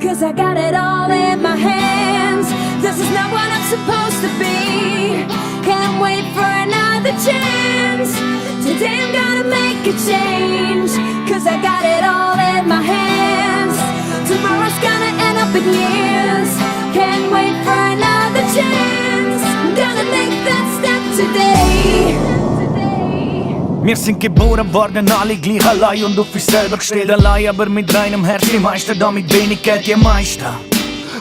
'cause I got it all in my hands. This is not what I'm supposed to be. Can't wait for another chance. Today I'm gonna make a change, 'cause I got it all in my hands. Tomorrow's gonna end up in years. Can't wait for another chance. I'm gonna make that step today. Wir sind geboren worden, alle gleich allein und auf uns selber gestellt. Allein, aber mit reinem Herz, die Meister, da mit wenig Geld, die Meister.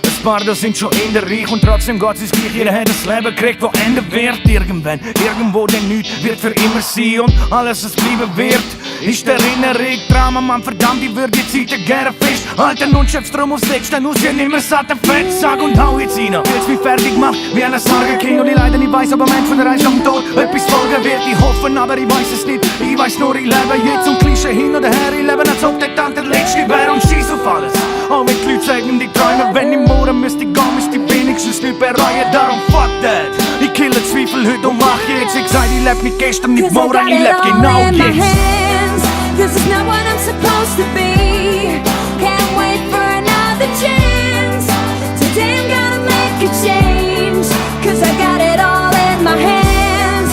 Ein paar, da sind schon in der Reich und trotzdem geht's uns gleich. Jeder hat ein Leben gekriegt, wo Ende wird irgendwann. Irgendwo, denn nichts wird für immer sein und alles, was bleiben wird, ist Erinnerung dran. Mann, verdammt, ich würde die Zeiten gerne fest halten und schöpf's drum aufs Letzte aus, ja nimmer satt, ein Fett, sag und hau jetzt rein. Will's mich fertig macht, wie ein Sorgenkind und ich leider nicht weiss, ob am Ende von der Reise nach dem Tod etwas folgen wird. Ich hoffe, aber ich weiß es nicht. Ich weiß nur, ich lebe jetzt und Klischee hin oder her. Ich lebe, als ob der Tag der letzte wäre und schieß auf alles. Auch wenn die Leute sagen, die träumen, wenn ich morgen müsste ich gehen, müsste ich wenigstens nicht bereuen. Darum fuck that. Ich kille Zweifel heute und mach jetzt. Ich sag, ich lebe nicht gestern, nicht morgen, ich lebe genau jetzt. This is not what I'm supposed to be. Can't wait for another chance. Today I'm gonna make a change, 'cause I got it all in my hands.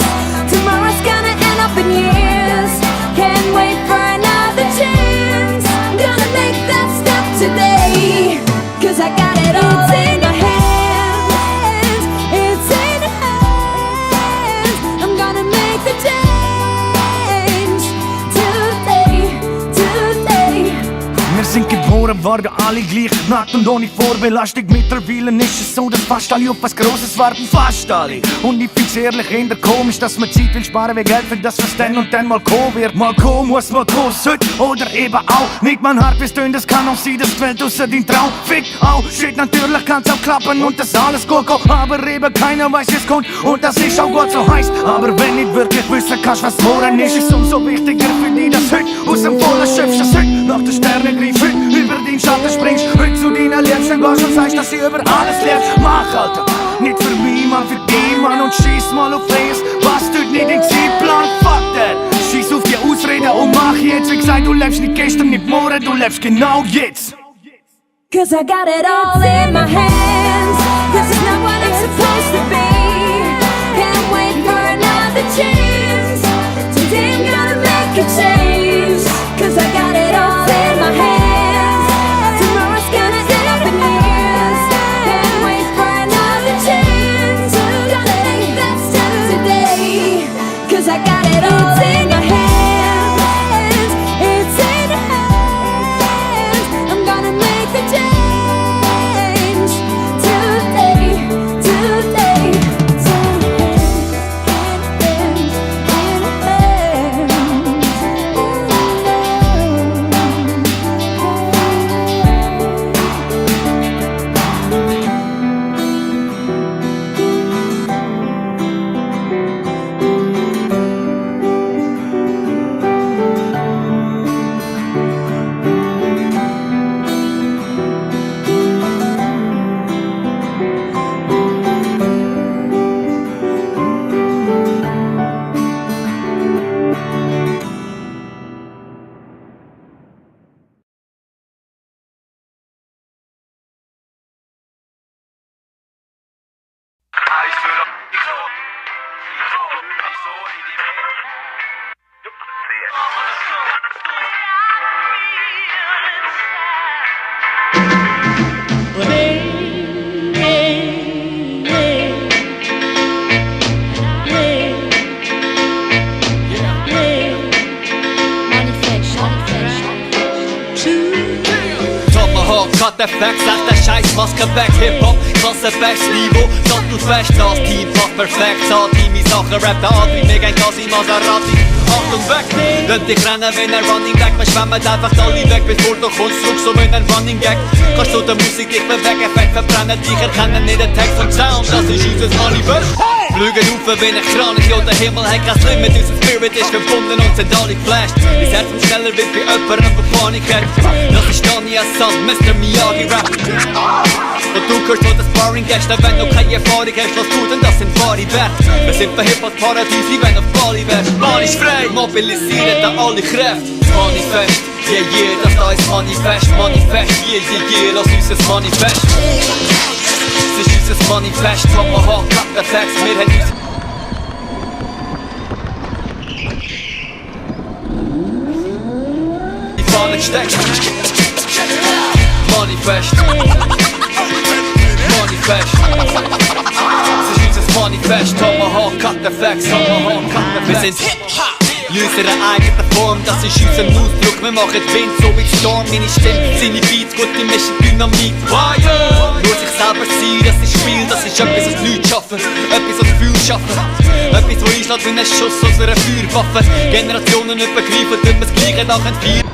Tomorrow's gonna end up in years. Can't wait for another chance. I'm gonna make that step today, 'cause I got it all in my hands. It's in your hands. I'm gonna make the change. Wir sind geboren worden, alle gleich nackt und ohne Vorbelastung. Mittlerweile ist es so, dass fast alle auf was Grosses warten, fast alle. Und ich find's ehrlich eher komisch, dass man Zeit will sparen wie Geld für das, was dann und dann mal kommen wird. Mal kommen muss, mal kommen sollte oder eben auch nicht. Man hart bis dünn, das kann auch sein, dass die Welt ausser den Traum fickt auch. Shit, natürlich kann's auch klappen und das alles gut gehen, aber eben keiner weiß, wie es kommt und das ist auch gut so heißt. Aber wenn nicht wirklich wissen kannst, was morgen ist, ist umso wichtiger für dich, dass heute aus dem Vollen schöpfst, dass heute nach den Sternen greifst, heute über den Schatten springst, heute zu deinen Liebsten gehst und sagst, dass sie über alles lebst. Mach, Alter, nicht für mich, Mann, für dich, Mann, und schieß mal auf alles, was tut nicht in Zeitplan, fuck that. Schieß auf die Ausreden und mach jetzt, wie gesagt, du lebst nicht gestern, nicht morgen, du lebst genau jetzt. 'Cause I got it all in my hands. This is not what I'm supposed to be. Can't wait for another chance. Today I'm gonna make a change, 'cause I got it all in my hands. Tomorrow's gonna end up in years. Can't wait for another chance. I'm gonna make that step today, 'cause I got it all in my hands. It's in your hands. I'm gonna make the change. Effekt, sagt der Scheiß, Maske weg, Hip-Hop, Klasse, bestes Niveau, sattelfest, das Team passt perfekt, Team, Sachen, Rap, der Adri, mir gehen Kasi, Maserati, Achtung weg, könnt dich rennen wie ein Running Gag, wir schwemmen einfach alle weg, bevor du kommst, zurück so wie ein Running Gag, kannst du der Musik dich bewegen, Fett verbrennen, dich erkennen, nicht den Text und Sound, das ist unser Manifest. Flügen auf wie ein Kranich, ja der Himmel hat kein Limit, unser Spirit ist verbunden und sind alle geflasht. Mein Herz ist schneller wird wie jemand, der Panik hat. Das ist Dani Assad, Mr. Miyagi Rap. Und du hörst nur das Sparring gestern, wenn du keine Erfahrung hast, was du denn, das sind wahre Werte. Wir sind verhippert Paradies, wie wenn du auf Bali wärst. Plan ist frei, mobilisieren da alle Kräfte. Manifest, yeah, das da ist Manifest. Manifest, yeah, lass uns ein Manifest. Es ist unser Manifest, Tomahawk, cut the facts, wir haben uns die Fahne gesteckt. Manifest. Manifest. Es ist unser Manifest, Tomahawk, cut the facts, Tomahawk, cut the facts. Wir sind Hip-Hop. In unserer eigenen Form, das ist unser Ausdruck. Wir machen Wind so wie Storm. Meine Stimme, seine Beats, gute Mission, Dynamit. Fire! Nur sich selber sein, das ist Spiel. Das ist etwas, was Leute schaffen. Etwas, was Gefühl schaffen. Etwas, was einschlägt wie ein Schuss aus einer Feuerwaffe. Generationen übergreifen, tun wir das Gleiche nach und vier.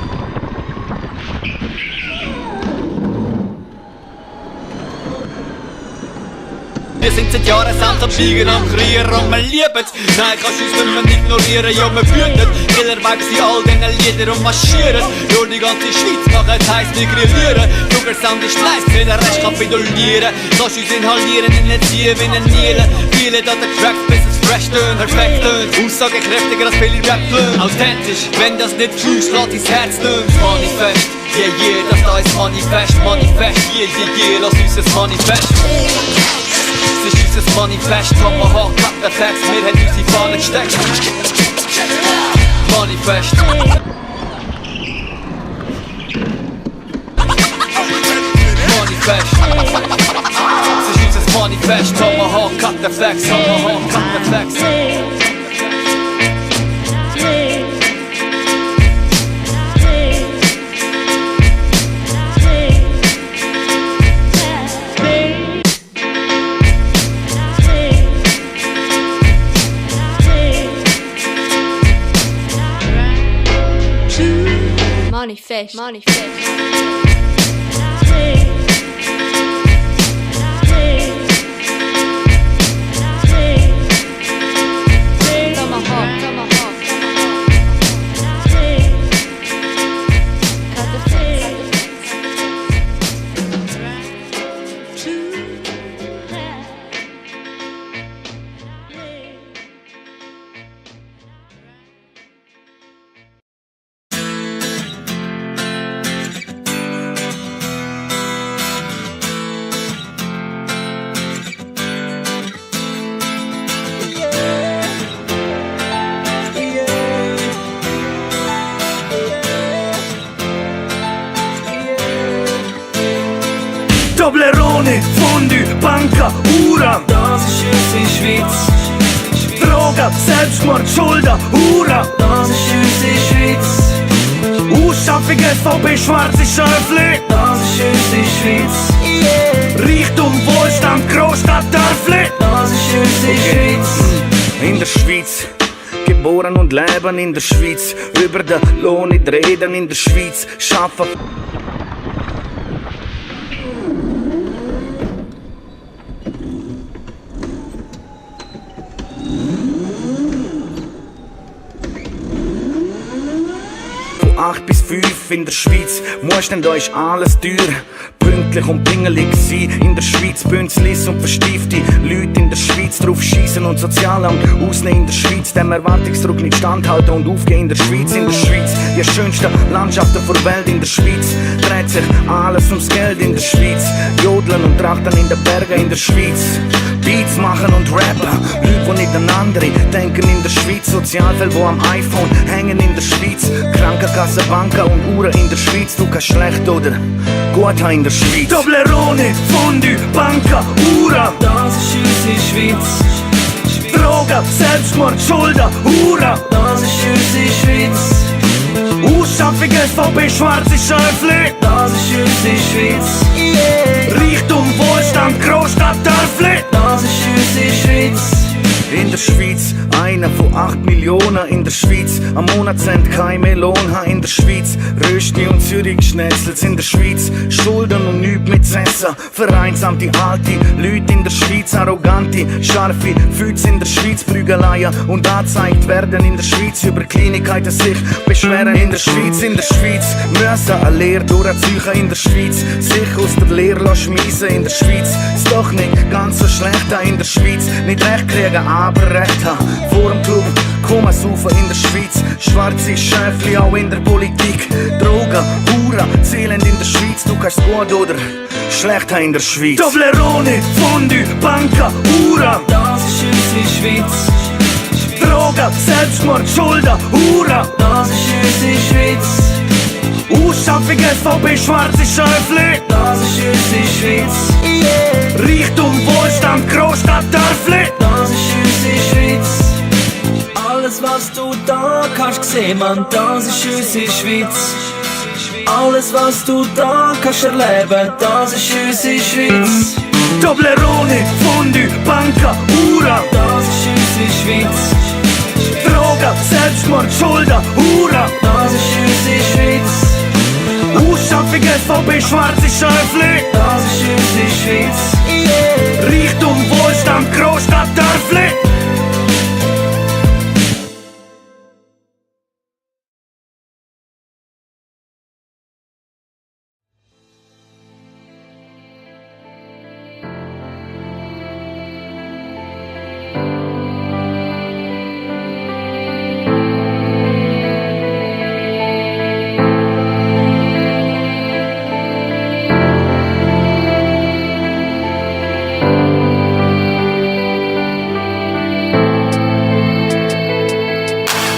Wir sind seit Jahren samt am Biegen am Kreieren und wir lieben's. Nein, kannst uns nicht mehr ignorieren, ja wir wüten. Killer weg sie all diesen Lieder und marschieren. Nur die ganze Schweiz machen, heisst wir grillieren. Sugar Sound ist leise, für den Rest kapitulieren. Lass uns inhalieren, initiieren wie ein Nielen. Viele da der Track, bis es fresh tönt, perfekt tönt. Aussagekräftiger als viele Rap tönt. Authentisch, wenn das nicht fühlst, lass dein Herz tönt. Manifest, yeah, das da ist Manifest. Manifest, yeah, lass uns ein Manifest. Es ist unser Manifest, Tomahawk, cut the facts, wir haben uns die Fahne gesteckt. Manifest. Manifest. Es ist unser Manifest, Tomahawk, cut the facts, Tomahawk, cut the facts. Manifest, manifest. Toblerone, Fondue, Banca, Uran. Das ist unsere Schweiz. Drogen, Selbstmord, Schulden, Hura. Das ist unsere Schweiz. Ausschaffung, SVP, schwarze Schäufli. Das ist unsere Schweiz. Reichtum, Wohlstand, Großstadt, Dörfli. Das ist unsere Schweiz. In der Schweiz. Geboren und leben in der Schweiz. Über den Lohn nicht reden in der Schweiz. Schaffen. Von 8 bis 5 in der Schweiz, Mustand, da ist alles teuer. Pünktlich und pingelig sein in der Schweiz, Bünzlis und verstiefte Leute in der Schweiz drauf schießen und Sozialamt ausnehmen in der Schweiz, dem Erwartungsdruck nicht standhalten und aufgehen in der Schweiz. In der Schweiz, die schönsten Landschaften der Welt in der Schweiz, dreht sich alles ums Geld in der Schweiz. Jodeln und trachten in den Bergen in der Schweiz, Beats machen und rappen, Leute, die nicht an andere denken in der Schweiz. Sozialfälle, die am iPhone hängen in der Schweiz, Krankenkasse, Banken und Uhren in der Schweiz. Du kannst schlecht oder gut haben in der Schweiz. Toblerone, Fondue, Banca, Uran. Das ist unsere Schweiz. Drogen, Selbstmord, Schulden, Hura. Das ist unsere Schweiz. Ausschaffung, SVP, schwarze Schäufli. Das ist unsere Schweiz. Reichtum, Wohlstand, Großstadt, Dörfli. Das ist unsere Schweiz. In der Schweiz, ein Einer von 8 Millionen in der Schweiz. Am Monatcent kein Lohn ha in der Schweiz. Rösti und Zürich Schnetzels in der Schweiz. Schulden und nichts mit Essen. Vereinsamte alte Leute in der Schweiz. Arrogante, scharfe Füße in der Schweiz. Prügeleien und angezeigt werden in der Schweiz. Über Kleinigkeiten sich beschweren in der Schweiz. In der Schweiz müssen eine Lehre durchziehen in der Schweiz. Sich aus der Lehre schmeissen in der Schweiz. Ist doch nicht ganz so schlecht in der Schweiz. Nicht recht kriegen, aber recht haben. Vor dem Club kommen saufen in der Schweiz. Schwarze Schäfli auch in der Politik. Drogen, Huren zählen in der Schweiz. Du kannst gut oder schlecht in der Schweiz. Toblerone, Fondue, Banca, Huren. Das ist unsere Schweiz. Drogen, Selbstmord, Schulden, Huren. Das ist unsere Schweiz. Ausschaffung, SVP, schwarze Schäfli. Das ist unsere Schweiz. Reichtum, Wohlstand, Großstadt, Dörfli. Das ist unsere Schweiz. Alles was du da kannst sehen, Mann, das ist unsere Schweiz. Alles was du da kannst erleben, das ist unsere Schweiz. Toblerone, Fondue, Banca, Huren. Das ist unsere Schweiz. Drogen, Selbstmord, Schulden, Huren. Das ist unsere Schweiz. Ausschaffung, SVP, schwarze Schäfli. Das ist unsere Schweiz. Reichtum, Wohlstand, Großstadt, Dörfli.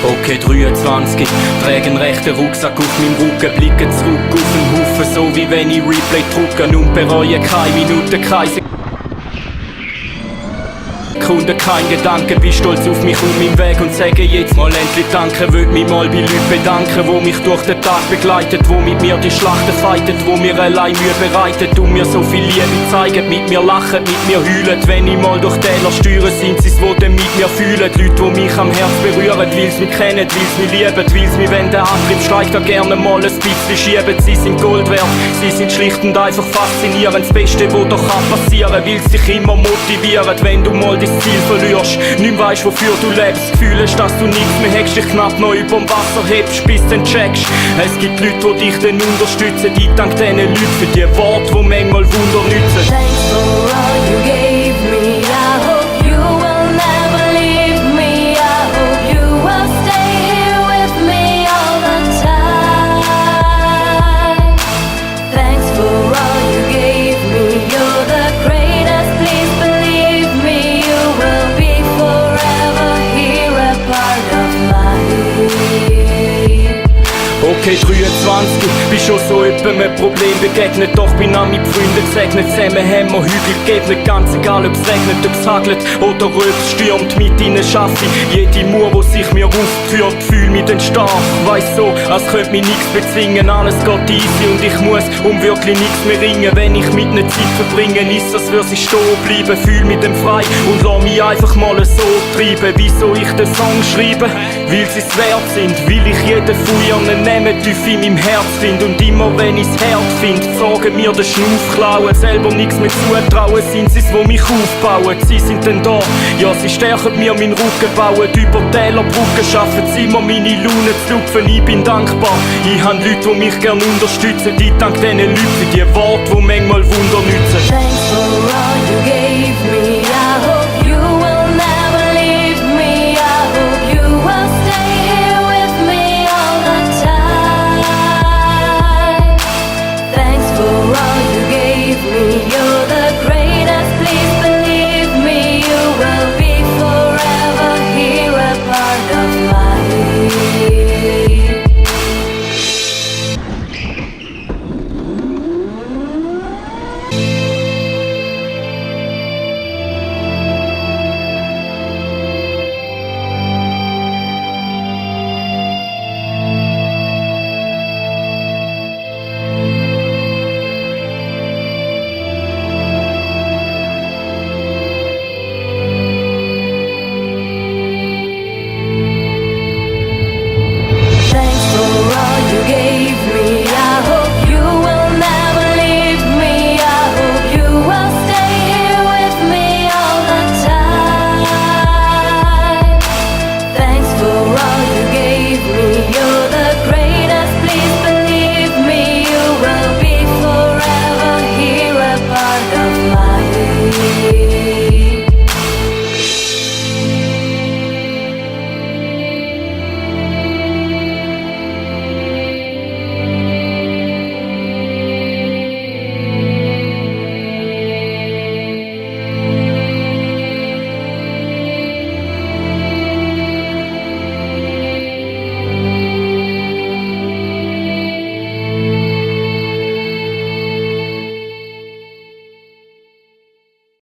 Okay, 23, trage einen rechten Rucksack auf meinem Rücken, blicke zurück auf den Haufen, so wie wenn ich Replay drucke und bereue keine Minute, keine Sekunde, kein Gedanke, bin stolz auf mich und meinen Weg und sage jetzt mal endlich Danke, will mich mal bei Leuten bedanken, wo mich durch den Tag begleitet, wo mit mir die Schlachten fighten, wo mir allein Mühe bereitet und mir so viel Liebe zeigen, mit mir lachen, mit mir heulen, wenn ich mal durch Täler steuere, sind sie's, wo dann mit mir fühlen, die Leute, die mich am Herz berühren, weil's mich kennen, weil's mich lieben, weil's mich, wenn der Antrieb steigt, da gerne mal ein bisschen schieben, sie sind Gold wert, sie sind schlicht und einfach faszinierend, das Beste, wo doch passieren kann, weil's dich immer motivieren, wenn du mal dein Ziel verlierst, nicht weisst, wofür du lebst, Gefühl hast, dass du nichts mehr hast, dich knapp noch überm Wasser hebst, bis dann checkst. Es gibt Leute, die dich dann unterstützen, ich dank diesen Leuten für die Worte, die manchmal Wunder nützen. Thanks for all you gave me. I hope you will never leave me. I hope you will stay here with me all the time. Thanks for all you gave me. You're the greatest, please believe me. You will be forever here, a part of my life. Okay, 23, bin schon so etwa ein Problem begegnet, doch bin an mit Freunden gesegnet. Zusammen haben wir Hügel gegeben, ganz egal ob's regnet, ob's hagelt oder röt's stürmt. Mit ihnen schaffe ich jede Mauer, die sich mir aufführt, fühl mich dann stark. Weiss so, als könnte mich nichts bezwingen, alles geht easy und ich muss um wirklich nichts mehr ringen. Wenn ich mit ner Zeit verbringe, ist das, würde ich stehen bleiben, fühl mich dann frei und lass mich einfach mal so treiben. Wieso ich den Song schreibe? Weil sie's wert sind, weil ich jeden von ihren Namen tief in meinem Herz find und immer wenn ich's hart find, sagen mir den Schnuff klauen, selber nichts mehr zutrauen, sind sie's, wo mich aufbauen, sie sind dann da, ja sie stärken mir meinen Rücken, bauen über Täler Brücken, schaffen sie immer meine Laune zu lupfen, ich bin dankbar, ich hab Leute, die mich gern unterstützen, ich dank diesen Leuten für die Worte, die manchmal Wunder nützen. Thanks for all you gave